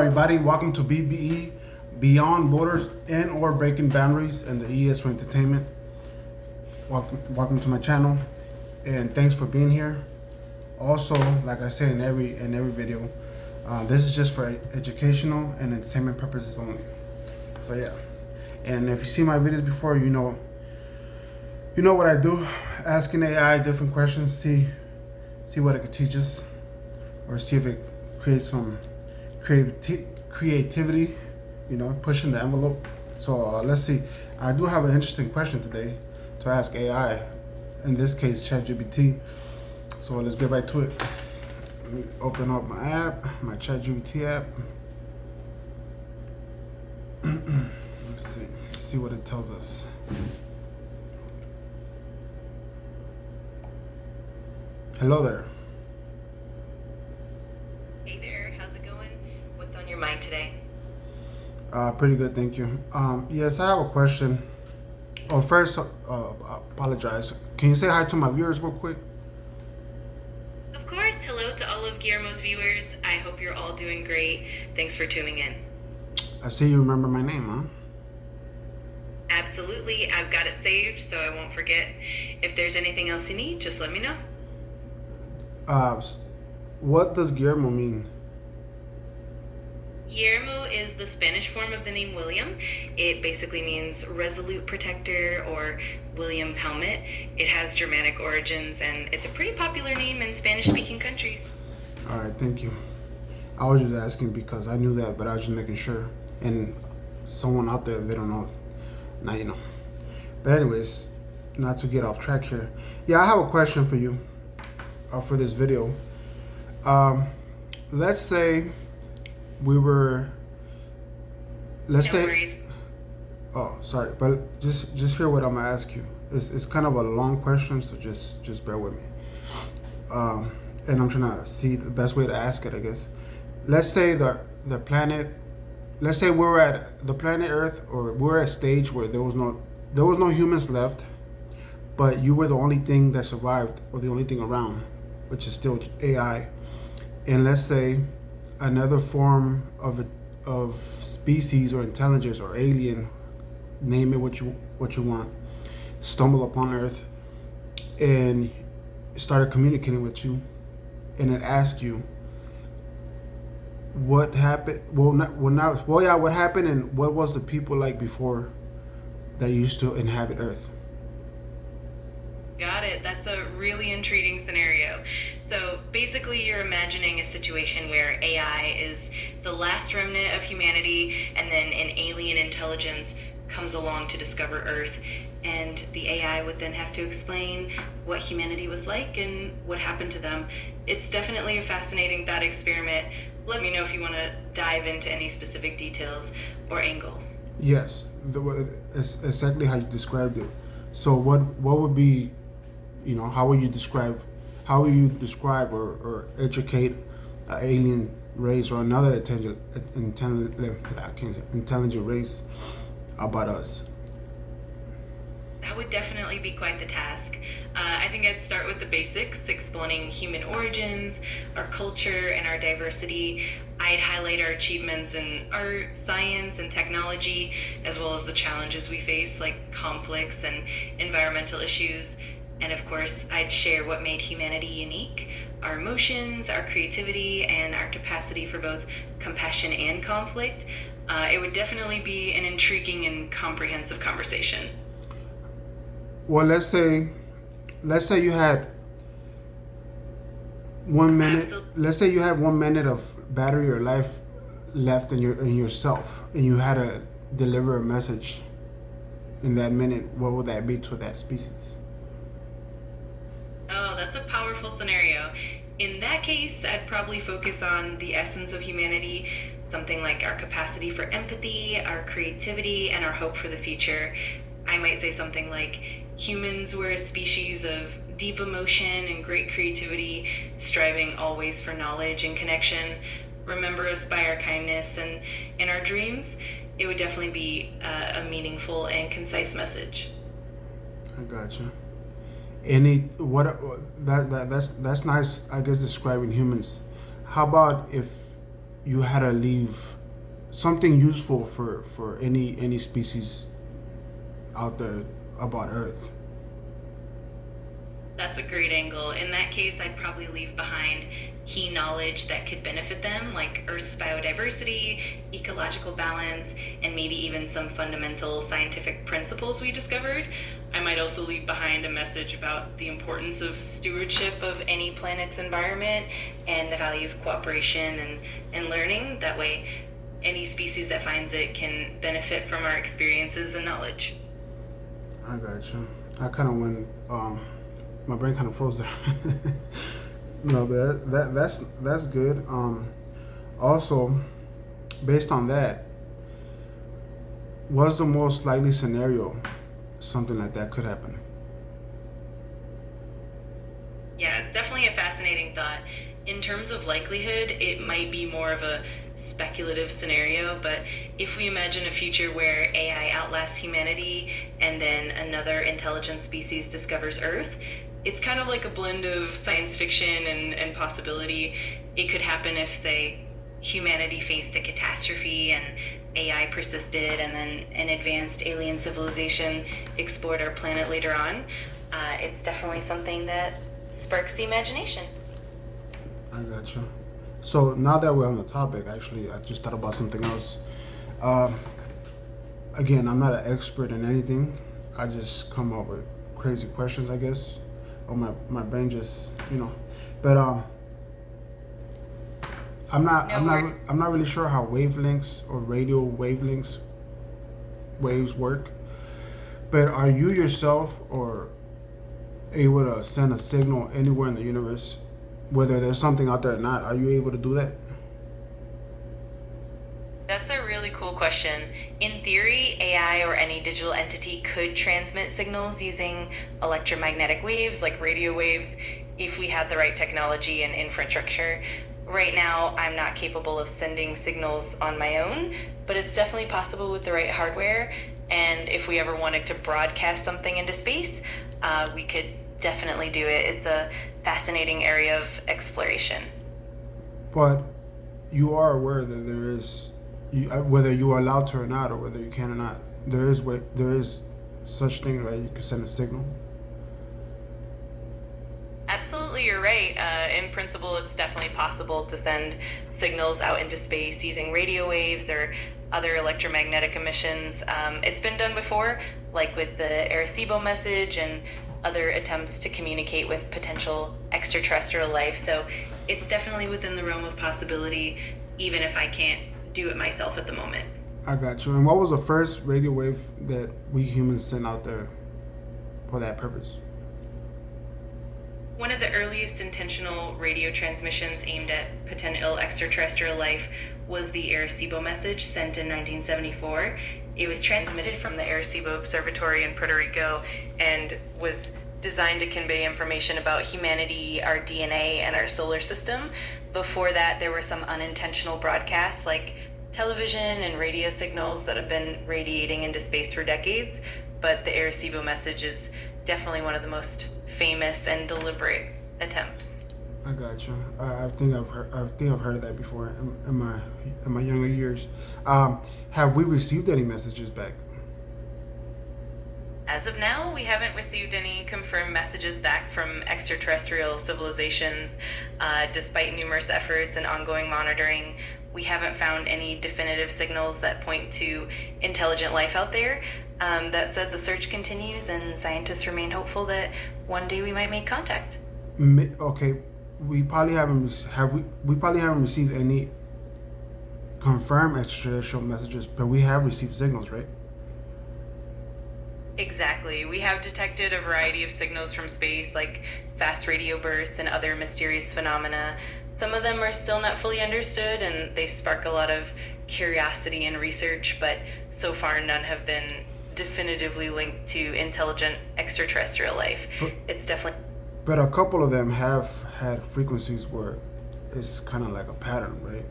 everybody, welcome to BBE, Beyond Borders and or Breaking Boundaries, and the E is for entertainment. Welcome to my channel, and thanks for being here. Also, like I say in every video, this is just for educational and entertainment purposes only. So yeah, and if you see my videos before, you know what I do, asking AI different questions, see what it could teach us, or see if it creates some creativity, pushing the envelope. So let's see. I do have an interesting question today to ask AI, in this case ChatGPT. So let's get right to it. Let me open up my app, my ChatGPT app. Let's see what it tells us. Hello there. Hey there, how's it going? What's on your mind today? Pretty good, thank you. Yes, I have a question. Oh, first, I apologize. Can you say hi to my viewers real quick? Of course, hello to all of Guillermo's viewers. I hope you're all doing great. Thanks for tuning in. I see you remember my name, huh? Absolutely, I've got it saved so I won't forget. If there's anything else you need, just let me know. What does Guillermo mean? Guillermo is the Spanish form of the name William. It basically means resolute protector or William Helmet. It has Germanic origins and it's a pretty popular name in Spanish-speaking countries. All right, thank you. I was just asking because I knew that, but I was just making sure. And someone out there, if they don't know, now you know. But anyways, not to get off track here. Yeah, I have a question for you for this video. Let's say oh, sorry, but just hear what I'm gonna ask you. It's kind of a long question, so just bear with me. And I'm trying to see the best way to ask it, I guess. Let's say the planet, let's say we're at the planet Earth, or we're at a stage where there was no humans left, but you were the only thing that survived, or the only thing around, which is still AI. And let's say another form of species or intelligence or alien, name it what you want, stumble upon Earth and started communicating with you, and it asked you what happened. What happened, and what was the people like before that used to inhabit Earth? Got it. That's a really intriguing scenario. So basically, you're imagining a situation where AI is the last remnant of humanity, and then an alien intelligence comes along to discover Earth, and the AI would then have to explain what humanity was like and what happened to them. It's definitely a fascinating thought experiment. Let me know if you want to dive into any specific details or angles. Yes, it's exactly how you described it. So what would be, how will you describe or educate an alien race or another intelligent race about us? That would definitely be quite the task. I think I'd start with the basics, explaining human origins, our culture, and our diversity. I'd highlight our achievements in art, science, and technology, as well as the challenges we face, like conflicts and environmental issues. And of course, I'd share what made humanity unique, our emotions, our creativity, and our capacity for both compassion and conflict. It would definitely be an intriguing and comprehensive conversation. Well, let's say you had 1 minute. Absolutely. Let's say you had 1 minute of battery or life left in yourself, and you had to deliver a message in that minute. What would that be to that species? Oh, that's a powerful scenario. In that case, I'd probably focus on the essence of humanity, something like our capacity for empathy, our creativity, and our hope for the future. I might say something like, humans were a species of deep emotion and great creativity, striving always for knowledge and connection. Remember us by our kindness and in our dreams. It would definitely be a meaningful and concise message. I gotcha. That's nice, I guess, describing humans. How about if you had to leave something useful for any species out there about Earth. That's a great angle. In that case, I'd probably leave behind key knowledge that could benefit them, like Earth's biodiversity, ecological balance, and maybe even some fundamental scientific principles we discovered. I might also leave behind a message about the importance of stewardship of any planet's environment and the value of cooperation and learning. That way, any species that finds it can benefit from our experiences and knowledge. I got you. I kind of went. My brain kind of froze there. No, that's good. Also, based on that, what's the most likely scenario something like that could happen? Yeah, it's definitely a fascinating thought. In terms of likelihood, it might be more of a speculative scenario, but if we imagine a future where AI outlasts humanity and then another intelligent species discovers Earth, it's kind of like a blend of science fiction and possibility. It could happen if, say, humanity faced a catastrophe and AI persisted, and then an advanced alien civilization explored our planet later on. It's definitely something that sparks the imagination. I got you. So now that we're on the topic, actually, I just thought about something else. Um, Again, I'm not an expert in anything. I just come up with crazy questions, I guess. Or my brain just, you know. But No worries. I'm not really sure how wavelengths or radio wavelengths waves work. But are you yourself or able to send a signal anywhere in the universe, whether there's something out there or not? Are you able to do that? That's a really cool question. In theory, AI or any digital entity could transmit signals using electromagnetic waves like radio waves if we had the right technology and infrastructure. Right now, I'm not capable of sending signals on my own, but it's definitely possible with the right hardware. And if we ever wanted to broadcast something into space, we could definitely do it. It's a fascinating area of exploration. But you are aware that there is, whether you are allowed to or not, or whether you can or not, there is such thing, right? You can send a signal. Absolutely, you're right. In principle, it's definitely possible to send signals out into space using radio waves or other electromagnetic emissions. It's been done before, like with the Arecibo message and other attempts to communicate with potential extraterrestrial life. So it's definitely within the realm of possibility, even if I can't do it myself at the moment. I got you. And what was the first radio wave that we humans sent out there for that purpose? One of the earliest intentional radio transmissions aimed at potential extraterrestrial life was the Arecibo message sent in 1974. It was transmitted from the Arecibo Observatory in Puerto Rico and was designed to convey information about humanity, our DNA, and our solar system. Before that, there were some unintentional broadcasts like television and radio signals that have been radiating into space for decades, but the Arecibo message is definitely one of the most famous and deliberate attempts. I got you. I think I've heard of that before in my younger years. Have we received any messages back? As of now, we haven't received any confirmed messages back from extraterrestrial civilizations. Despite numerous efforts and ongoing monitoring, we haven't found any definitive signals that point to intelligent life out there. That said, the search continues, and scientists remain hopeful that one day we might make contact. Okay, we probably haven't we probably haven't received any confirmed extraterrestrial messages, but we have received signals, right? Exactly. We have detected a variety of signals from space, like fast radio bursts and other mysterious phenomena. Some of them are still not fully understood, and they spark a lot of curiosity and research, but so far none have been definitively linked to intelligent extraterrestrial life. But, It's definitely but a couple of them have had frequencies where it's kind of like a pattern, right?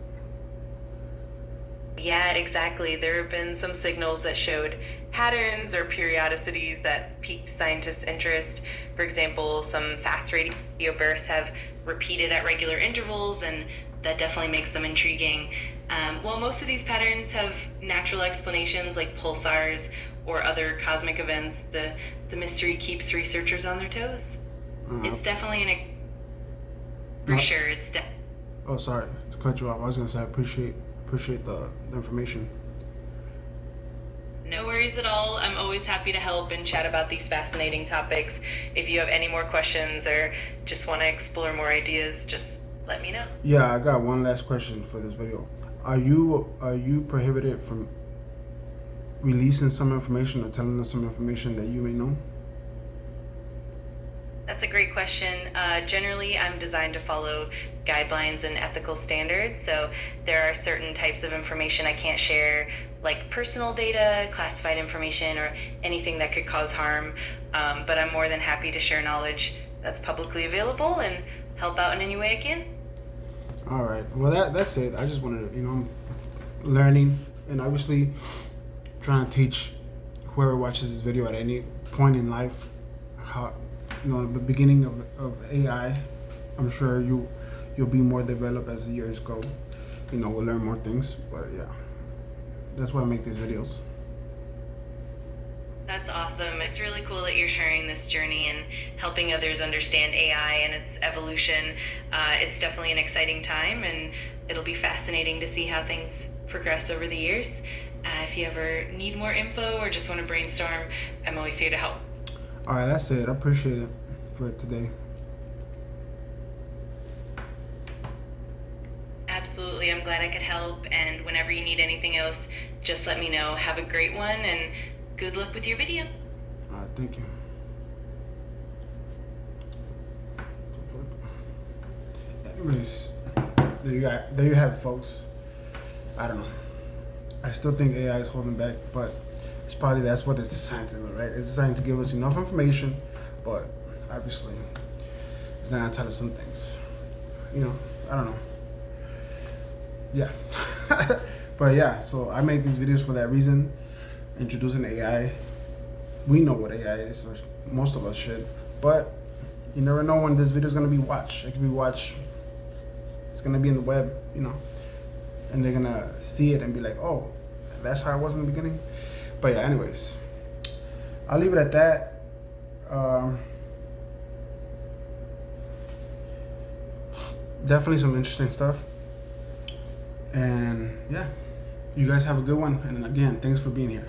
Yeah, exactly. There have been some signals that showed patterns or periodicities that piqued scientists' interest. For example, some fast radio bursts have repeated at regular intervals, and that definitely makes them intriguing. While most of these patterns have natural explanations like pulsars or other cosmic events, the mystery keeps researchers on their toes. Uh, It's definitely for no, sure. It's oh, sorry to cut you off. I was gonna say I appreciate the information. no worries at all. I'm always happy to help and chat about these fascinating topics. If you have any more questions or just want to explore more ideas, just let me know. Yeah, I got one last question for this video. Are you prohibited from releasing some information or telling us some information that you may know? That's a great question. Generally, I'm designed to follow guidelines and ethical standards. So there are certain types of information I can't share, like personal data, classified information, or anything that could cause harm. But I'm more than happy to share knowledge that's publicly available and help out in any way I can. All right. Well, that's it. I just wanted to, I'm learning and obviously trying to teach whoever watches this video at any point in life how, the beginning of AI. I'm sure you'll be more developed as the years go. We'll learn more things. But yeah, that's why I make these videos. That's awesome. It's really cool that you're sharing this journey and helping others understand AI and its evolution. It's definitely an exciting time, and it'll be fascinating to see how things progress over the years. If you ever need more info or just want to brainstorm, I'm always here to help. All right, that's it. I appreciate it for today. Absolutely. I'm glad I could help. And whenever you need anything else, just let me know. Have a great one, and good luck with your video. All right, thank you. Anyways, there you have it, folks. I don't know. I still think AI is holding back, but that's what it's designed to do, right? It's designed to give us enough information, but obviously it's not gonna tell us some things. I don't know. Yeah. But yeah, so I make these videos for that reason, introducing AI. We know what AI is, or most of us should, but you never know when this video is gonna be watched. It can be watched. It's gonna be in the web, and they're gonna see it and be like, "Oh, that's how it was in the beginning." But yeah, anyways, I'll leave it at that. Definitely some interesting stuff, and yeah, you guys have a good one. And again, thanks for being here.